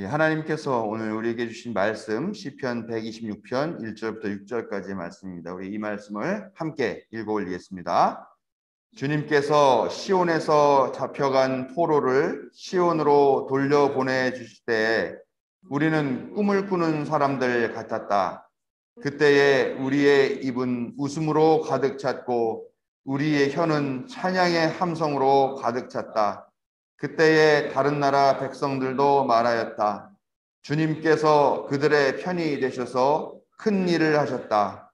하나님께서 오늘 우리에게 주신 말씀 시편 126편 1절부터 6절까지의 말씀입니다. 우리 이 말씀을 함께 읽어 올리겠습니다. 주님께서 시온에서 잡혀간 포로를 시온으로 돌려보내 주실 때 우리는 꿈을 꾸는 사람들 같았다. 그때에 우리의 입은 웃음으로 가득 찼고 우리의 혀는 찬양의 함성으로 가득 찼다. 그때에 다른 나라 백성들도 말하였다. 주님께서 그들의 편이 되셔서 큰 일을 하셨다.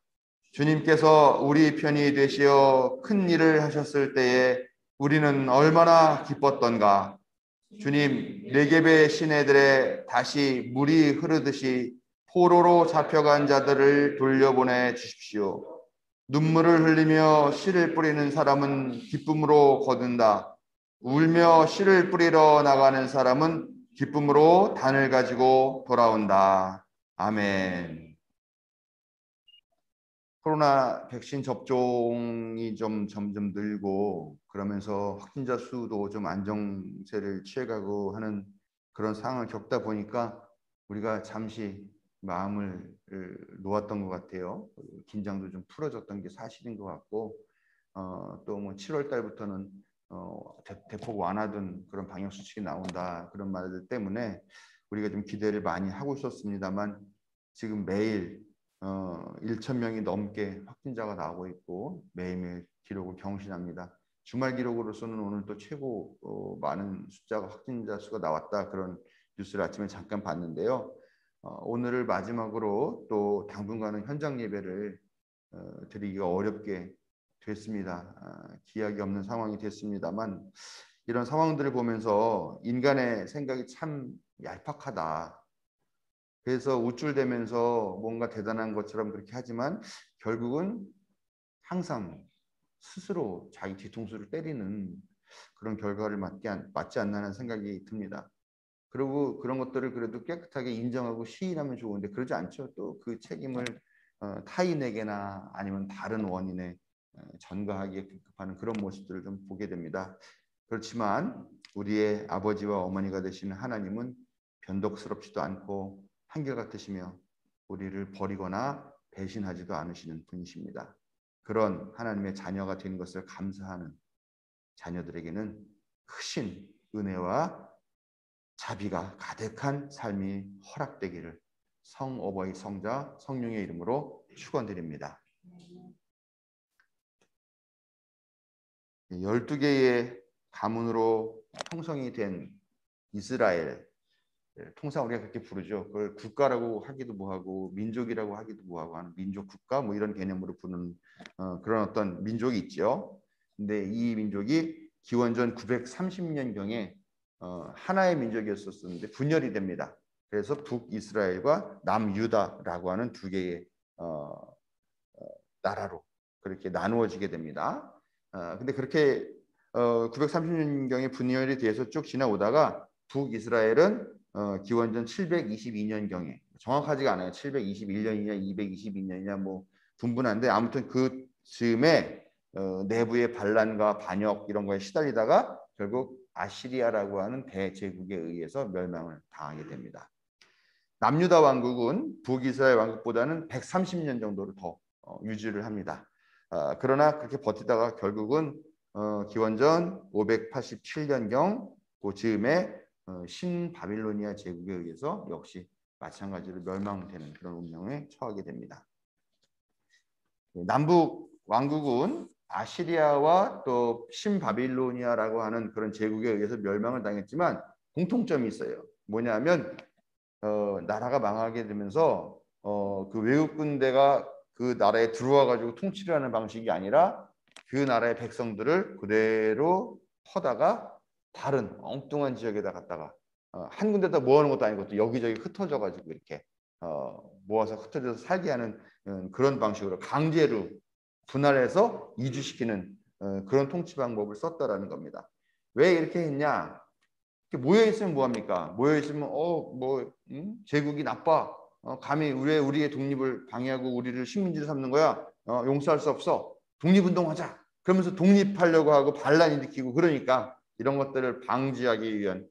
주님께서 우리 편이 되시어 큰 일을 하셨을 때에 우리는 얼마나 기뻤던가. 주님, 네겝의 시내들에 다시 물이 흐르듯이 포로로 잡혀간 자들을 돌려보내 주십시오. 눈물을 흘리며 씨를 뿌리는 사람은 기쁨으로 거둔다. 울며 씨를 뿌리러 나가는 사람은 기쁨으로 단을 가지고 돌아온다. 아멘. 코로나 백신 접종이 좀 점점 늘고 그러면서 확진자 수도 좀 안정세를 취해가고 하는 그런 상황을 겪다 보니까 우리가 잠시 마음을 놓았던 것 같아요. 긴장도 좀 풀어졌던 게 사실인 것 같고 또 뭐 7월 달부터는 대폭 완화된 그런 방역 수칙이 나온다 그런 말들 때문에 우리가 좀 기대를 많이 하고 있었습니다만 지금 매일 1,000명이 넘게 확진자가 나오고 있고 매일매일 기록을 경신합니다. 주말 기록으로서는 오늘 또 최고 많은 숫자가 확진자 수가 나왔다 그런 뉴스를 아침에 잠깐 봤는데요. 오늘을 마지막으로 또 당분간은 현장 예배를 드리기가 어렵게 됐습니다. 기약이 없는 상황이 됐습니다만 이런 상황들을 보면서 인간의 생각이 참 얄팍하다. 그래서 우쭐대면서 뭔가 대단한 것처럼 그렇게 하지만 결국은 항상 스스로 자기 뒤통수를 때리는 그런 결과를 맞지 않나 하는 생각이 듭니다. 그리고 그런 것들을 그래도 깨끗하게 인정하고 시인하면 좋은데 그러지 않죠. 또 그 책임을 타인에게나 아니면 다른 원인에 전가하기에 급급하는 그런 모습들을 좀 보게 됩니다. 그렇지만 우리의 아버지와 어머니가 되시는 하나님은 변덕스럽지도 않고 한결같으시며 우리를 버리거나 배신하지도 않으시는 분이십니다. 그런 하나님의 자녀가 된 것을 감사하는 자녀들에게는 크신 은혜와 자비가 가득한 삶이 허락되기를 성어버이 성자 성령의 이름으로 축원드립니다. 12개의 가문으로 형성이 된 이스라엘, 통상 우리가 그렇게 부르죠. 그걸 국가라고 하기도 뭐하고 민족이라고 하기도 뭐하고 하는 민족 국가 뭐 이런 개념으로 부르는 그런 어떤 민족이 있죠. 근데 이 민족이 기원전 930년경에 하나의 민족이었었는데 분열이 됩니다. 그래서 북이스라엘과 남유다라고 하는 두 개의 나라로 그렇게 나누어지게 됩니다. 근데 그렇게 930년경에 분열이 돼서 쭉 지나오다가 북이스라엘은 기원전 722년경에 정확하지가 않아요. 721년이냐 222년이냐 뭐 분분한데 아무튼 그 즈음에 내부의 반란과 반역 이런 거에 시달리다가 결국 아시리아라고 하는 대제국에 의해서 멸망을 당하게 됩니다. 남유다 왕국은 북이스라엘 왕국보다는 130년 정도를 더 유지를 합니다. 그러나 그렇게 버티다가 결국은 기원전 587년경 그 즈음에 신바빌로니아 제국에 의해서 역시 마찬가지로 멸망되는 그런 운명에 처하게 됩니다. 남북 왕국은 아시리아와 또 신바빌로니아라고 하는 그런 제국에 의해서 멸망을 당했지만 공통점이 있어요. 뭐냐면 나라가 망하게 되면서 그 외국 군대가 그 나라에 들어와 가지고 통치를 하는 방식이 아니라 그 나라의 백성들을 그대로 퍼다가 다른 엉뚱한 지역에다 갖다가 한 군데다 모아놓은 것도 아니고 또 여기저기 흩어져 가지고 이렇게 모아서 흩어져서 살게 하는 그런 방식으로 강제로 분할해서 이주시키는 그런 통치 방법을 썼다라는 겁니다. 왜 이렇게 했냐? 모여 있으면 뭐 합니까? 모여 있으면 제국이 나빠. 감히 우리의 독립을 방해하고 우리를 식민지로 삼는 거야. 용서할 수 없어. 독립운동하자. 그러면서 독립하려고 하고 반란 일으키고 그러니까 이런 것들을 방지하기 위한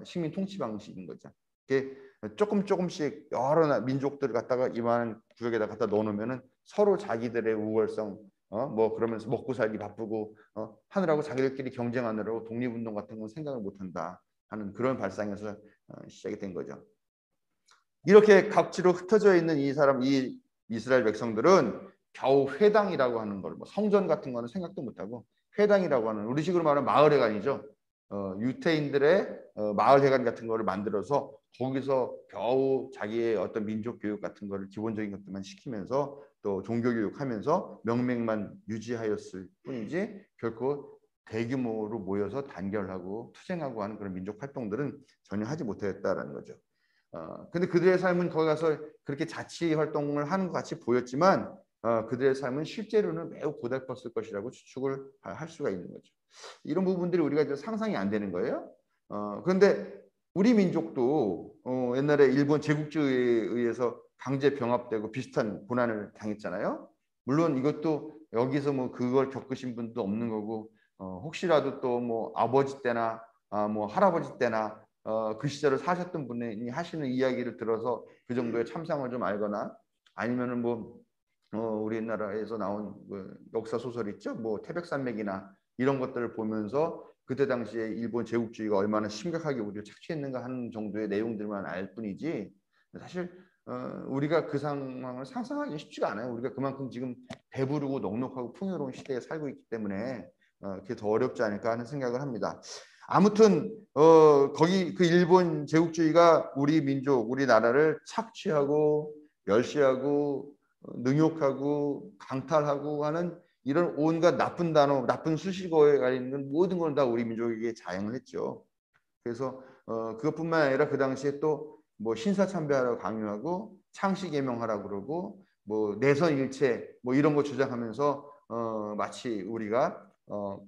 식민 통치 방식인 거죠. 이렇게 조금씩 여러 민족들을 갖다가 이만한 구역에다 갖다 넣어놓으면은 서로 자기들의 우월성 뭐 그러면서 먹고 살기 바쁘고 하느라고 자기들끼리 경쟁하느라고 독립운동 같은 건 생각을 못한다 하는 그런 발상에서 시작이 된 거죠. 이렇게 각지로 흩어져 있는 이 이스라엘 백성들은 겨우 회당이라고 하는 걸, 뭐 성전 같은 거는 생각도 못하고 회당이라고 하는 우리식으로 말하면 마을회관이죠. 유태인들의 마을회관 같은 거를 만들어서 거기서 겨우 자기의 어떤 민족 교육 같은 거를 기본적인 것들만 시키면서 또 종교 교육하면서 명맥만 유지하였을 뿐이지 결코 대규모로 모여서 단결하고 투쟁하고 하는 그런 민족 활동들은 전혀 하지 못했다라는 거죠. 근데 그들의 삶은 거기 가서 그렇게 자치 활동을 하는 것 같이 보였지만 그들의 삶은 실제로는 매우 고달팠을 것이라고 추측을 할 수가 있는 거죠. 이런 부분들이 우리가 이제 상상이 안 되는 거예요. 그런데 우리 민족도 옛날에 일본 제국주의에 의해서 강제 병합되고 비슷한 고난을 당했잖아요. 물론 이것도 여기서 뭐 그걸 겪으신 분도 없는 거고 혹시라도 또 뭐 아버지 때나 뭐 할아버지 때나 그 시절을 사셨던 분이 하시는 이야기를 들어서 그 정도의 참상을 좀 알거나 아니면은 뭐 우리나라에서 나온 그 역사 소설 있죠. 뭐 태백산맥이나 이런 것들을 보면서 그때 당시에 일본 제국주의가 얼마나 심각하게 우리를 착취했는가 하는 정도의 내용들만 알 뿐이지 사실 우리가 그 상황을 상상하기 쉽지가 않아요. 우리가 그만큼 지금 배부르고 넉넉하고 풍요로운 시대에 살고 있기 때문에 그게 더 어렵지 않을까 하는 생각을 합니다. 아무튼 거기 그 일본 제국주의가 우리 민족, 우리나라를 착취하고 멸시하고 능욕하고 강탈하고 하는 이런 온갖 나쁜 단어, 나쁜 수식어에 있는 모든 걸 다 우리 민족에게 자행을 했죠. 그래서 그것뿐만 아니라 그 당시에 또 뭐 신사참배하라고 강요하고 창씨개명하라고 그러고 뭐 내선일체 뭐 이런 거 주장하면서 마치 우리가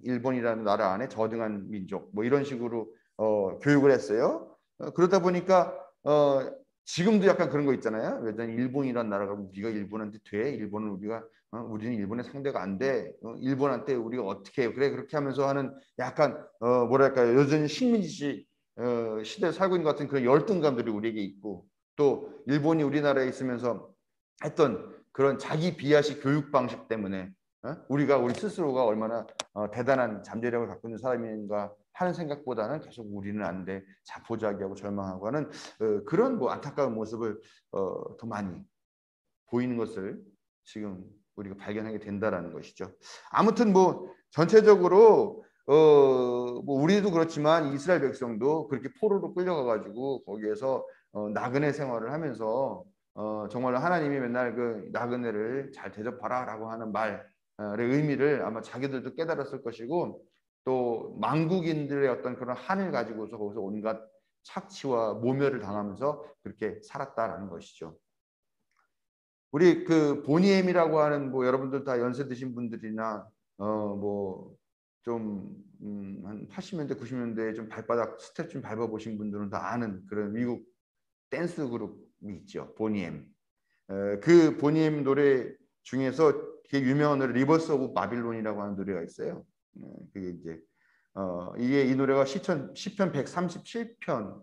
일본이라는 나라 안에 저등한 민족 뭐 이런 식으로 교육을 했어요. 그러다 보니까 지금도 약간 그런 거 있잖아요. 여전히 일본이라는 나라가 우리가 일본한테 돼? 일본은 우리는 일본의 상대가 안 돼. 일본한테 우리가 어떻게 해? 그래 그렇게 하면서 하는 약간 뭐랄까요? 여전히 식민지 시대에 살고 있는 것 같은 그런 열등감들이 우리에게 있고 또 일본이 우리나라에 있으면서 했던 그런 자기 비하식 교육 방식 때문에 우리가 우리 스스로가 얼마나 대단한 잠재력을 갖고 있는 사람인가 하는 생각보다는 계속 우리는 안 돼, 자포자기하고 절망하고 하는 그런 뭐 안타까운 모습을 더 많이 보이는 것을 지금 우리가 발견하게 된다라는 것이죠. 아무튼 뭐 전체적으로 뭐 우리도 그렇지만 이스라엘 백성도 그렇게 포로로 끌려가가지고 거기에서 나그네 생활을 하면서 정말 하나님이 맨날 그 나그네를 잘 대접하라라고 하는 말의 의미를 아마 자기들도 깨달았을 것이고 또 망국인들의 어떤 그런 한을 가지고서 거기서 온갖 착취와 모멸을 당하면서 그렇게 살았다라는 것이죠. 우리 그 보니엠이라고 하는 뭐 여러분들 다 연세 드신 분들이나 뭐 좀 한 80년대 90년대에 좀 발바닥 스텝 좀 밟아 보신 분들은 다 아는 그런 미국 댄스 그룹이 있죠. 보니엠. 그 보니엠 노래 중에서 되게 유명한 노래 리버스 오브 바빌론이라고 하는 노래가 있어요. 그게 이제 이게 이 노래가 시편 137편의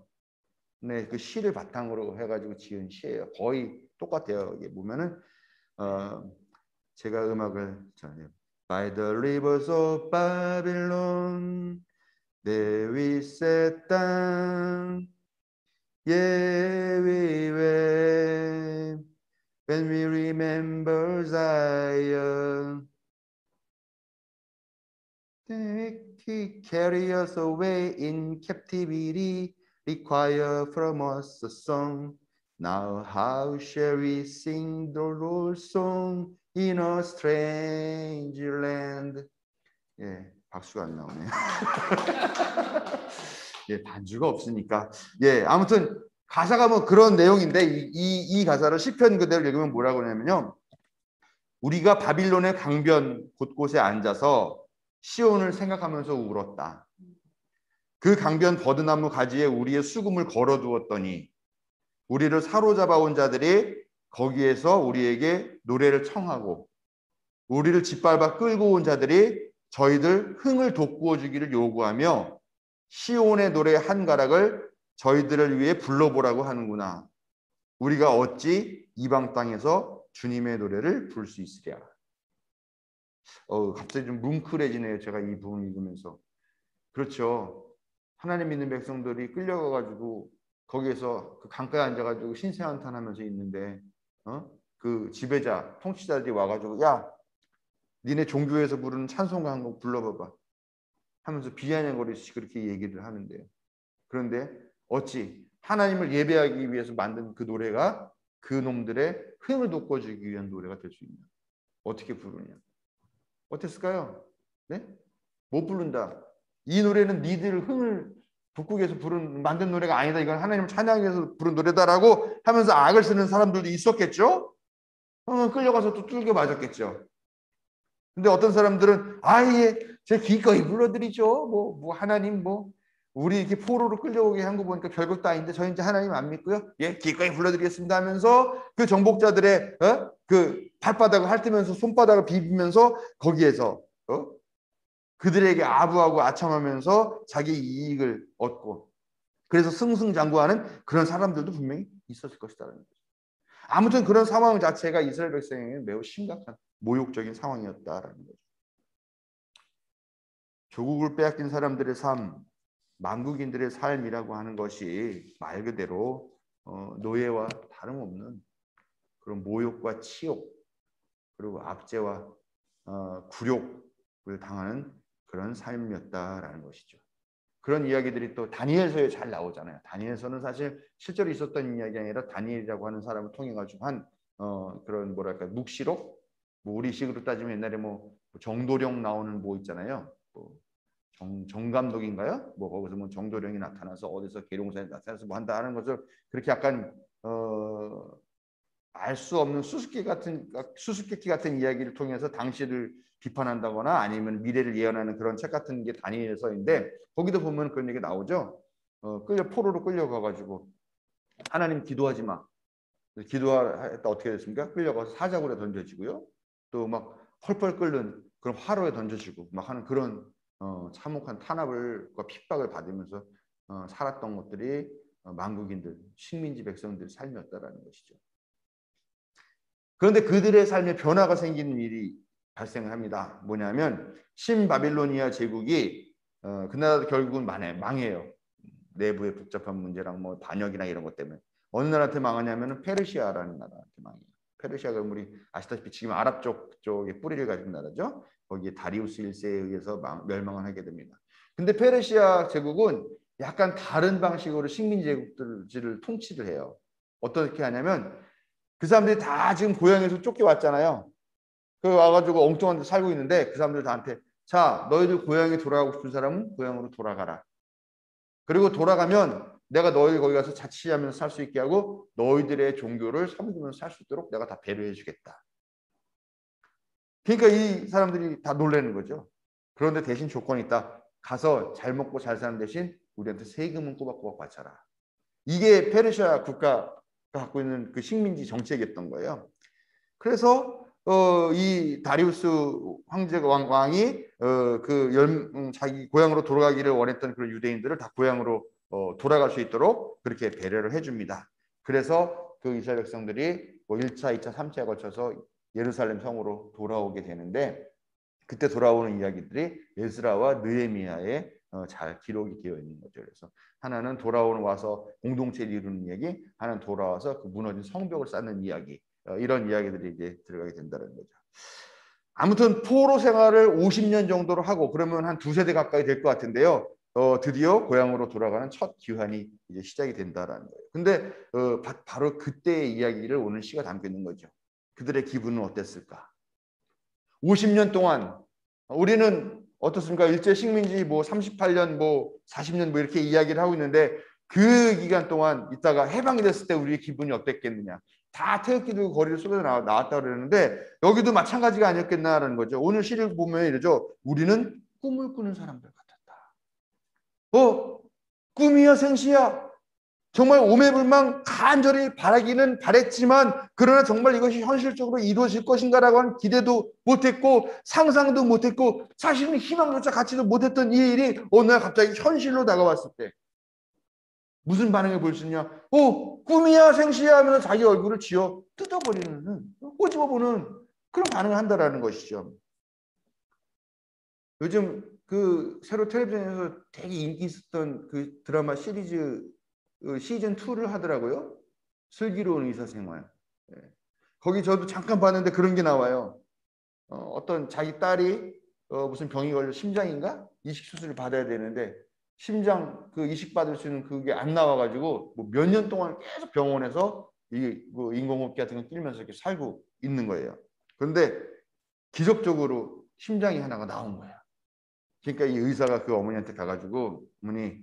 그 시를 바탕으로 해가지고 지은 시예요. 거의 똑같아요. 이게 보면은 제가 음악을 전해요. By the rivers of Babylon, there we sat down. Yeah, we went when we remember Zion. He carry us away in captivity, require from us a song. Now how shall we sing the Lord's song in a strange land? 예, 박수가 안 나오네요. 예, 반주가 없으니까. 예, 아무튼 가사가 뭐 그런 내용인데 이 가사를 시편 그대로 읽으면 뭐라고 하냐면요. 우리가 바빌론의 강변 곳곳에 앉아서 시온을 생각하면서 울었다. 그 강변 버드나무 가지에 우리의 수금을 걸어두었더니 우리를 사로잡아 온 자들이 거기에서 우리에게 노래를 청하고 우리를 짓밟아 끌고 온 자들이 저희들 흥을 돋구어 주기를 요구하며 시온의 노래 한 가락을 저희들을 위해 불러보라고 하는구나. 우리가 어찌 이방 땅에서 주님의 노래를 부를 수 있으랴. 갑자기 좀 뭉클해지네요. 제가 이 부분을 읽으면서. 그렇죠. 하나님 믿는 백성들이 끌려가가지고 거기에서 그 강가에 앉아가지고 신세한탄하면서 있는데, 그 지배자, 통치자들이 와가지고 야, 니네 종교에서 부르는 찬송가 한 곡 불러봐봐 하면서 비아냥거리듯이 그렇게 얘기를 하는데요. 그런데 어찌 하나님을 예배하기 위해서 만든 그 노래가 그 놈들의 흥을 돋궈주기 위한 노래가 될 수 있냐? 어떻게 부르냐? 어땠을까요? 네? 못 부른다. 이 노래는 니들 흥을 돋구기 위해서 만든 노래가 아니다. 이건 하나님을 찬양하기 위해서 부른 노래다라고 하면서 악을 쓰는 사람들도 있었겠죠? 끌려가서 또 뚫겨 맞았겠죠. 근데 어떤 사람들은 아예 제 기꺼이 불러드리죠. 뭐 하나님 우리 이렇게 포로로 끌려오게 한 거 보니까 별것도 아닌데 저 이제 하나님 안 믿고요. 예, 기꺼이 불러드리겠습니다 하면서 그 정복자들의 그 발바닥을 핥으면서 손바닥을 비비면서 거기에서 그들에게 아부하고 아첨하면서 자기 이익을 얻고 그래서 승승장구하는 그런 사람들도 분명히 있었을 것이다라는 거죠. 아무튼 그런 상황 자체가 이스라엘 백성에게는 매우 심각한 모욕적인 상황이었다라는 거죠. 조국을 빼앗긴 사람들의 삶, 만국인들의 삶이라고 하는 것이 말 그대로 노예와 다름없는 그런 모욕과 치욕 그리고 압제와 굴욕을 당하는 그런 삶이었다라는 것이죠. 그런 이야기들이 또 다니엘서에 잘 나오잖아요. 다니엘서는 사실 실제로 있었던 이야기가 아니라 다니엘이라고 하는 사람을 통해 가지고 한 그런 뭐랄까 묵시록, 우리식으로 따지면 옛날에 정도령 나오는 있잖아요. 정감독인가요? 거기서 정도령이 나타나서 어디서 계룡사에 나타나서 한다 하는 것을 그렇게 약간 알 수 없는 수수께끼 같은 이야기를 통해서 당시를 비판한다거나 아니면 미래를 예언하는 그런 책 같은 게 다니엘서인데 거기도 보면 그런 얘기 나오죠. 포로로 끌려가가지고 하나님 기도하지 마. 기도했다 어떻게 됐습니까? 끌려가서 사자굴에 던져지고요. 또 막 펄펄 끓는 그런 화로에 던져지고 막 하는 그런 참혹한 탄압과 핍박을 받으면서 살았던 것들이 만국인들, 식민지 백성들의 삶이었다라는 것이죠. 그런데 그들의 삶에 변화가 생기는 일이 발생을 합니다. 뭐냐면 신바빌로니아 제국이 그 나라도 결국은 망해요. 내부의 복잡한 문제랑 반역이나 이런 것 때문에. 어느 나라한테 망하냐면 페르시아라는 나라한테 망해요. 페르시아가 우리 아시다시피 지금 아랍 쪽에 뿌리를 가진 나라죠. 거기에 다리우스 1세에 의해서 멸망을 하게 됩니다. 근데 페르시아 제국은 약간 다른 방식으로 식민 제국들을 통치를 해요. 어떻게 하냐면 그 사람들이 다 지금 고향에서 쫓겨왔잖아요. 그 와가지고 엉뚱한 데 살고 있는데 그 사람들 다한테 자, 너희들 고향에 돌아가고 싶은 사람은 고향으로 돌아가라. 그리고 돌아가면 내가 너희 거기 가서 자취하면서 살 수 있게 하고 너희들의 종교를 섬기면서 살 수 있도록 내가 다 배려해 주겠다. 그러니까 이 사람들이 다 놀라는 거죠. 그런데 대신 조건이 있다. 가서 잘 먹고 잘 사는 대신 우리한테 세금은 꼬박꼬박 바쳐라. 이게 페르시아 국가가 갖고 있는 그 식민지 정책이었던 거예요. 그래서 이 다리우스 황제가 왕이 자기 고향으로 돌아가기를 원했던 그런 유대인들을 다 고향으로 돌아갈 수 있도록 그렇게 배려를 해줍니다. 그래서 그 이스라엘 백성들이 1차, 2차, 3차에 걸쳐서 예루살렘 성으로 돌아오게 되는데 그때 돌아오는 이야기들이 에스라와 느헤미야에 잘 기록이 되어 있는 거죠. 그래서 하나는 와서 공동체를 이루는 이야기, 하나는 돌아와서 그 무너진 성벽을 쌓는 이야기, 이런 이야기들이 이제 들어가게 된다는 거죠. 아무튼 포로 생활을 50년 정도로 하고 그러면 한 2세대 가까이 될 것 같은데요. 드디어 고향으로 돌아가는 첫 기한이 이제 시작이 된다라는 거예요. 근데 바로 그때의 이야기를 오늘 시가 담고 있는 거죠. 그들의 기분은 어땠을까? 50년 동안 우리는 어떻습니까? 일제 식민지 38년 40년 이렇게 이야기를 하고 있는데 그 기간 동안 있다가 해방이 됐을 때 우리의 기분이 어땠겠느냐. 다 태극기 들고 거리를 쏟아 나왔다 그러는데 여기도 마찬가지가 아니었겠나라는 거죠. 오늘 시를 보면 이러죠. 우리는 꿈을 꾸는 사람들 같았다. 꿈이야 생시야. 정말 오매불망 간절히 바라기는 바랬지만 그러나 정말 이것이 현실적으로 이루어질 것인가라고 하는 기대도 못했고 상상도 못했고 사실은 희망조차 갖지도 못했던 이 일이 어느 날 갑자기 현실로 다가왔을 때 무슨 반응을 보일 수 있냐? 꿈이야 생시야 하면서 자기 얼굴을 쥐어 뜯어버리는, 꼬집어보는 그런 반응을 한다라는 것이죠. 요즘 그 새로 텔레비전에서 되게 인기 있었던 그 드라마 시리즈 시즌 2를 하더라고요. 슬기로운 의사생활. 거기 저도 잠깐 봤는데 그런 게 나와요. 어떤 자기 딸이 무슨 병이 걸려 심장인가? 이식 수술을 받아야 되는데 심장 그 이식 받을 수 있는 그게 안 나와가지고 뭐 몇 년 동안 계속 병원에서 뭐 인공호흡기 같은 거 끼면서 이렇게 살고 있는 거예요. 그런데 기적적으로 심장이 하나가 나온 거야. 그러니까 이 의사가 그 어머니한테 가가지고 어머니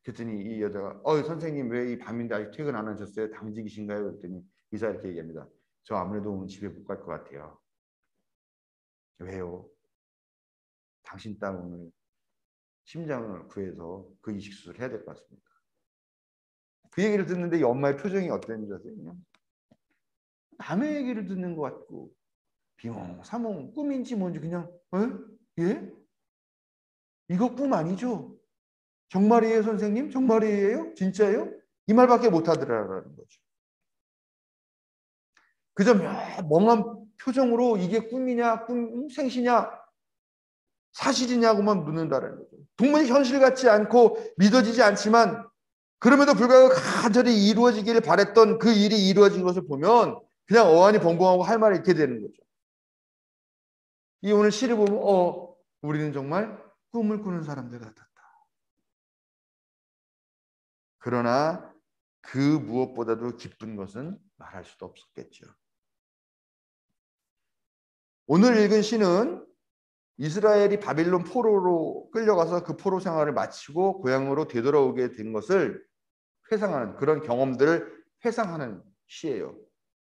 그랬더니 이 여자가 선생님 왜 이 밤인데 아직 퇴근 안 하셨어요? 당직이신가요? 그랬더니 의사 이렇게 얘기합니다. 저 아무래도 오늘 집에 못 갈 것 같아요. 왜요? 당신 딸 오늘 심장을 구해서 그 이식 수술을 해야 될 것 같습니다. 그 얘기를 듣는데 이 엄마의 표정이 어땠는지 아세요? 남의 얘기를 듣는 것 같고 비몽사몽 꿈인지 뭔지 그냥 예? 이거 꿈 아니죠? 정말이에요 선생님? 정말이에요? 진짜요? 이 말밖에 못하더라라는 거죠. 그저 멍한 표정으로 이게 꿈이냐 생시냐 사실이냐고만 묻는다는 거죠. 도무지 현실 같지 않고 믿어지지 않지만 그럼에도 불구하고 간절히 이루어지기를 바랬던 그 일이 이루어진 것을 보면 그냥 어안이 벙벙하고 할 말이 이렇게 되는 거죠. 이 오늘 시를 보면 우리는 정말 꿈을 꾸는 사람들 같았다. 그러나 그 무엇보다도 기쁜 것은 말할 수도 없었겠죠. 오늘 읽은 시는 이스라엘이 바빌론 포로로 끌려가서 그 포로 생활을 마치고 고향으로 되돌아오게 된 것을 회상하는 그런 경험들을 회상하는 시예요.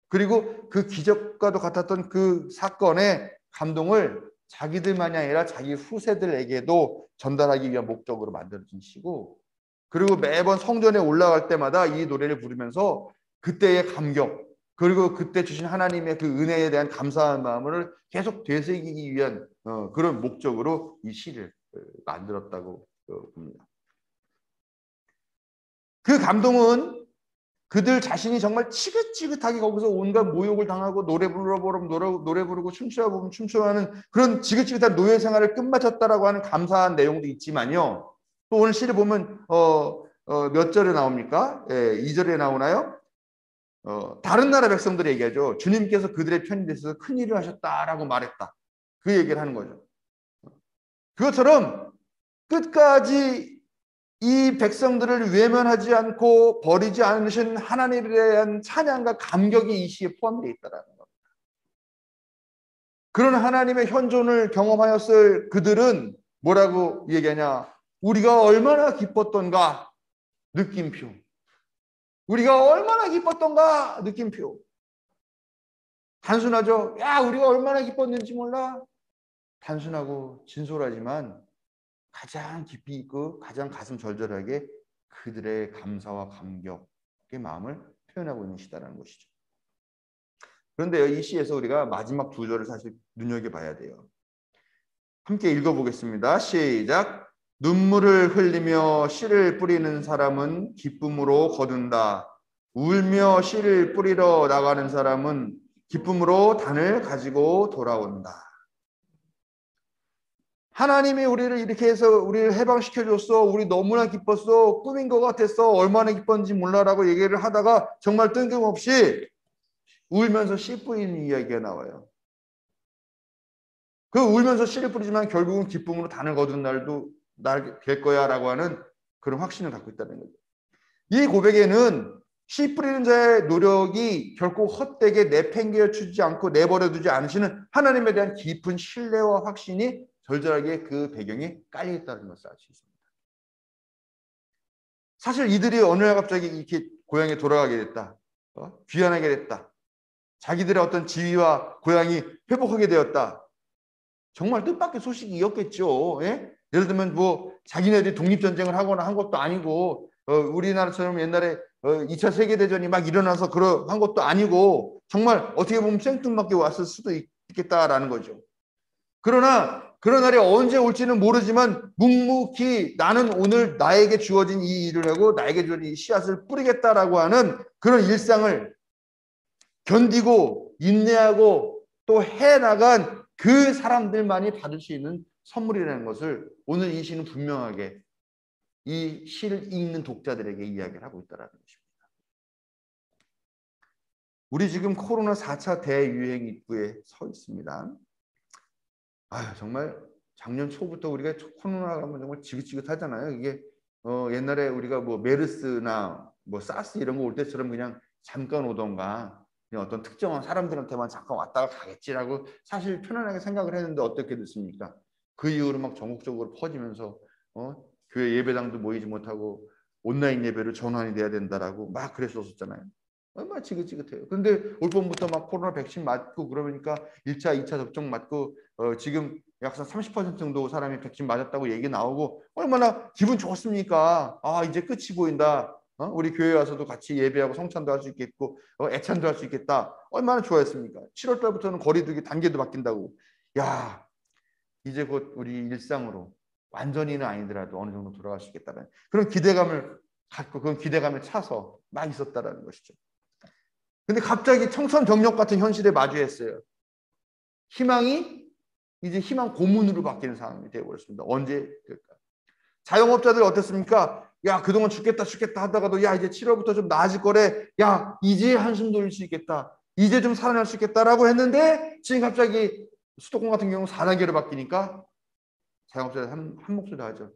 그리고 그 기적과도 같았던 그 사건의 감동을 자기들만이 아니라 자기 후세들에게도 전달하기 위한 목적으로 만들어진 시고 그리고 매번 성전에 올라갈 때마다 이 노래를 부르면서 그때의 감격 그리고 그때 주신 하나님의 그 은혜에 대한 감사한 마음을 계속 되새기기 위한 그런 목적으로 이 시를 만들었다고 봅니다. 그 감동은 그들 자신이 정말 지긋지긋하게 거기서 온갖 모욕을 당하고 노래 부르고 노래 부르고 춤추다 보면 춤추하는 그런 지긋지긋한 노예 생활을 끝마쳤다라고 하는 감사한 내용도 있지만요. 또 오늘 시를 보면 몇 절에 나옵니까? 2절에 나오나요? 다른 나라 백성들이 얘기하죠. 주님께서 그들의 편이 되셔서 큰 일을 하셨다라고 말했다. 그 얘기를 하는 거죠. 그것처럼 끝까지 이 백성들을 외면하지 않고 버리지 않으신 하나님에 대한 찬양과 감격이 이 시에 포함되어 있다는 겁니다. 그런 하나님의 현존을 경험하였을 그들은 뭐라고 얘기하냐? 우리가 얼마나 기뻤던가 느낌표. 우리가 얼마나 기뻤던가 느낌표. 단순하죠? 야, 우리가 얼마나 기뻤는지 몰라? 단순하고 진솔하지만 가장 깊이 있고 가장 가슴 절절하게 그들의 감사와 감격의 마음을 표현하고 있는 시다라는 것이죠. 그런데요, 이 시에서 우리가 마지막 두 절을 사실 눈여겨봐야 돼요. 함께 읽어보겠습니다. 시작. 눈물을 흘리며 씨를 뿌리는 사람은 기쁨으로 거둔다. 울며 씨를 뿌리러 나가는 사람은 기쁨으로 단을 가지고 돌아온다. 하나님이 우리를 이렇게 해서 우리를 해방시켜줬어. 우리 너무나 기뻤어. 꿈인 것 같았어. 얼마나 기뻤는지 몰라라고 얘기를 하다가 정말 뜬금없이 울면서 씨 뿌리는 이야기가 나와요. 그 울면서 씨를 뿌리지만 결국은 기쁨으로 단을 거둔 날도 날 될 거야 라고 하는 그런 확신을 갖고 있다는 거죠. 이 고백에는 씨 뿌리는 자의 노력이 결코 헛되게 내팽개쳐주지 않고 내버려두지 않으시는 하나님에 대한 깊은 신뢰와 확신이 절절하게 그 배경에 깔려있다는 것을 알 수 있습니다. 사실 이들이 어느 날 갑자기 이렇게 고향에 돌아가게 됐다. 귀환하게 됐다. 자기들의 어떤 지위와 고향이 회복하게 되었다. 정말 뜻밖의 소식이었겠죠. 예? 예를 들면 뭐 자기네들이 독립전쟁을 하거나 한 것도 아니고 우리나라처럼 옛날에 2차 세계대전이 막 일어나서 한 것도 아니고 정말 어떻게 보면 생뚱맞게 왔을 수도 있겠다라는 거죠. 그러나 그런 날이 언제 올지는 모르지만 묵묵히 나는 오늘 나에게 주어진 이 일을 하고 나에게 주어진 이 씨앗을 뿌리겠다라고 하는 그런 일상을 견디고 인내하고 또 해나간 그 사람들만이 받을 수 있는 선물이라는 것을 오늘 이 시는 분명하게 이 시를 읽는 독자들에게 이야기를 하고 있다는 것입니다. 우리 지금 코로나 4차 대유행 입구에 서 있습니다. 정말 작년 초부터 우리가 코로나가 하면 정말 지긋지긋하잖아요. 이게 옛날에 우리가 뭐 메르스나 뭐 사스 이런 거 올 때처럼 그냥 잠깐 오던가 그냥 어떤 특정한 사람들한테만 잠깐 왔다가 가겠지라고 사실 편안하게 생각을 했는데 어떻게 됐습니까? 그 이후로 막 전국적으로 퍼지면서 교회 예배당도 모이지 못하고 온라인 예배로 전환이 돼야 된다라고 막 그랬었잖아요. 얼마나 지긋지긋해요. 근데 올 봄부터 막 코로나 백신 맞고 그러니까 1차, 2차 접종 맞고 지금 약 30% 정도 사람이 백신 맞았다고 얘기 나오고 얼마나 기분 좋습니까? 이제 끝이 보인다. 우리 교회 와서도 같이 예배하고 성찬도 할 수 있겠고 애찬도 할 수 있겠다. 얼마나 좋아했습니까? 7월 달부터는 거리두기 단계도 바뀐다고. 야, 이제 곧 우리 일상으로 완전히는 아니더라도 어느 정도 돌아갈 수 있겠다는 그런 기대감을 갖고 그런 기대감에 차서 막 있었다라는 것이죠. 근데 갑자기 청천벽력 같은 현실에 마주했어요. 희망이 이제 희망 고문으로 바뀌는 상황이 되어버렸습니다. 언제 될까? 자영업자들 어땠습니까? 야, 그동안 죽겠다 하다가도 야, 이제 7월부터 좀 나아질 거래. 야, 이제 한숨 돌릴 수 있겠다. 이제 좀 살아날 수 있겠다라고 했는데 지금 갑자기 수도권 같은 경우 4단계로 바뀌니까 자영업자들 한 목소리 하죠.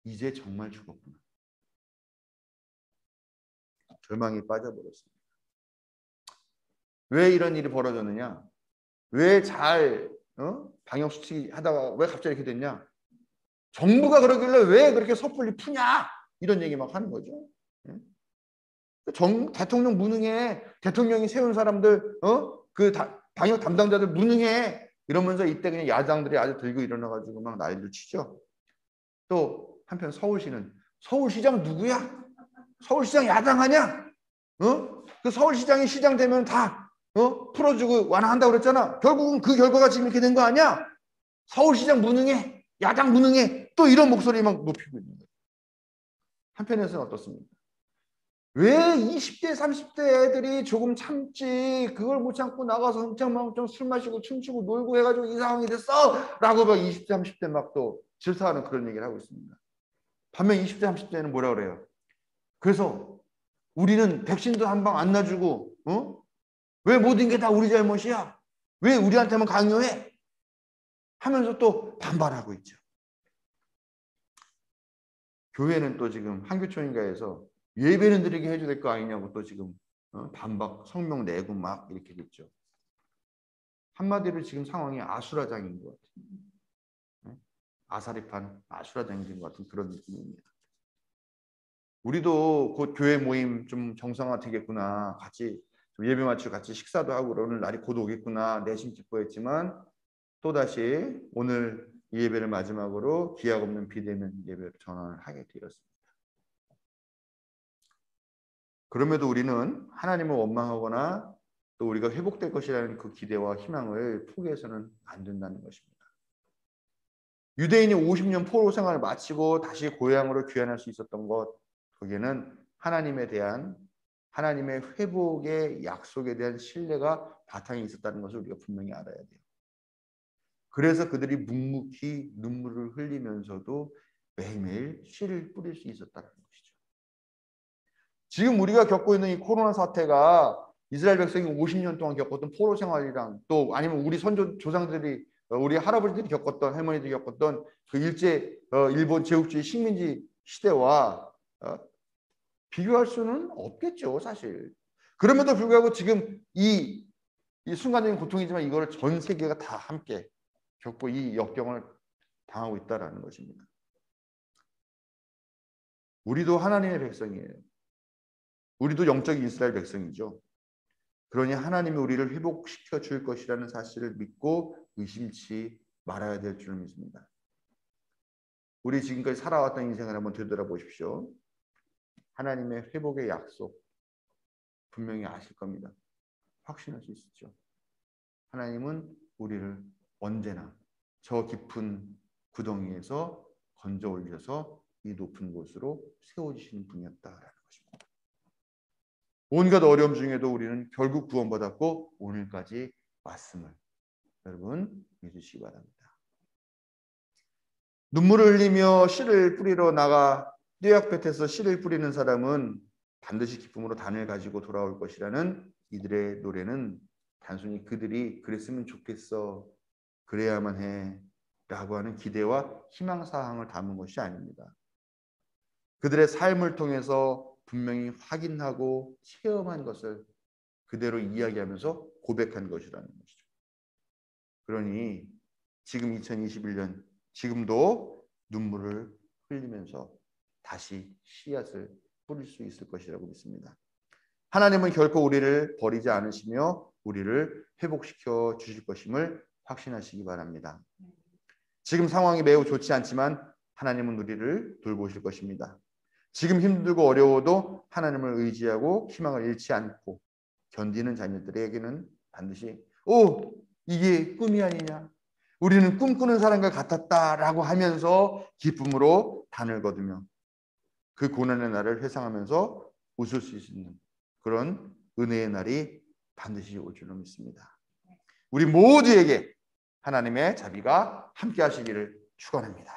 이제 정말 죽었구나. 절망이 빠져버렸습니다. 왜 이런 일이 벌어졌느냐? 왜 잘 방역 수칙 하다가 왜 갑자기 이렇게 됐냐? 정부가 그러길래 왜 그렇게 섣불리 푸냐? 이런 얘기 막 하는 거죠. 대통령 무능해. 대통령이 세운 사람들 방역 담당자들 무능해. 이러면서 이때 그냥 야당들이 아주 들고 일어나가지고 막 난리를 치죠. 또 한편 서울시장 누구야? 서울시장 야당하냐? 그 서울시장이 시장 되면 다 풀어주고 완화한다고 그랬잖아. 결국은 그 결과가 지금 이렇게 된 거 아니야? 서울시장 무능해. 야당 무능해. 또 이런 목소리 막 높이고 있는 거예요. 한편에서는 어떻습니까? 왜 20대, 30대 애들이 조금 참지 그걸 못 참고 나가서 흥청망청 술 마시고 춤추고 놀고 해가지고 이 상황이 됐어! 라고 막 20대, 30대 막 또 질타하는 그런 얘기를 하고 있습니다. 반면 20대, 30대는 뭐라 그래요? 그래서 우리는 백신도 한 방 안 놔주고 왜 모든 게 다 우리 잘못이야? 왜 우리한테만 강요해? 하면서 또 반발하고 있죠. 교회는 또 지금 한교총인가에서 예배는 드리게 해줘야 될 거 아니냐고 또 지금 반박 성명 내고 막 이렇게 됐죠. 한마디로 지금 상황이 아수라장인 것 같아요. 아사리판 아수라장인 것 같은 그런 느낌입니다. 우리도 곧 교회 모임 좀 정상화 되겠구나. 같이 좀 예배 마치고 같이 식사도 하고 그러는 날이 곧 오겠구나. 내심 기뻐했지만 또다시 오늘 이 예배를 마지막으로 기약 없는 비대면 예배로 전환을 하게 되었습니다. 그럼에도 우리는 하나님을 원망하거나 또 우리가 회복될 것이라는 그 기대와 희망을 포기해서는 안 된다는 것입니다. 유대인이 50년 포로 생활을 마치고 다시 고향으로 귀환할 수 있었던 것, 거기에는 하나님에 대한 하나님의 회복의 약속에 대한 신뢰가 바탕에 있었다는 것을 우리가 분명히 알아야 돼요. 그래서 그들이 묵묵히 눈물을 흘리면서도 매일매일 씨를 뿌릴 수 있었다는 것이죠. 지금 우리가 겪고 있는 이 코로나 사태가 이스라엘 백성이 50년 동안 겪었던 포로 생활이랑 또 아니면 우리 선조 조상들이 우리 할아버지들이 겪었던 할머니들이 겪었던 그 일제 일본 제국주의 식민지 시대와 비교할 수는 없겠죠, 사실. 그럼에도 불구하고 지금 이 순간적인 고통이지만 이거를 전 세계가 다 함께 겪고 이 역경을 당하고 있다라는 것입니다. 우리도 하나님의 백성이에요. 우리도 영적인 이스라엘 백성이죠. 그러니 하나님이 우리를 회복시켜 줄 것이라는 사실을 믿고 의심치 말아야 될 줄 믿습니다. 우리 지금까지 살아왔던 인생을 한번 되돌아보십시오. 하나님의 회복의 약속 분명히 아실 겁니다. 확신할 수 있죠. 하나님은 우리를 언제나 저 깊은 구덩이에서 건져 올려서 이 높은 곳으로 세워주시는 분이었다라는 것입니다. 온갖 어려움 중에도 우리는 결국 구원받았고 오늘까지 왔음을 여러분 믿으시기 바랍니다. 눈물을 흘리며 씨를 뿌리러 나가 뙤약볕에서 씨를 뿌리는 사람은 반드시 기쁨으로 단을 가지고 돌아올 것이라는 이들의 노래는 단순히 그들이 그랬으면 좋겠어, 그래야만 해 라고 하는 기대와 희망사항을 담은 것이 아닙니다. 그들의 삶을 통해서 분명히 확인하고 체험한 것을 그대로 이야기하면서 고백한 것이라는 것이죠. 그러니 지금 2021년 지금도 눈물을 흘리면서 다시 씨앗을 뿌릴 수 있을 것이라고 믿습니다. 하나님은 결코 우리를 버리지 않으시며 우리를 회복시켜 주실 것임을 확신하시기 바랍니다. 지금 상황이 매우 좋지 않지만 하나님은 우리를 돌보실 것입니다. 지금 힘들고 어려워도 하나님을 의지하고 희망을 잃지 않고 견디는 자녀들에게는 반드시 이게 꿈이 아니냐, 우리는 꿈꾸는 사람과 같았다라고 하면서 기쁨으로 단을 거두며 그 고난의 날을 회상하면서 웃을 수 있는 그런 은혜의 날이 반드시 올 줄로 믿습니다. 우리 모두에게 하나님의 자비가 함께 하시기를 축원합니다.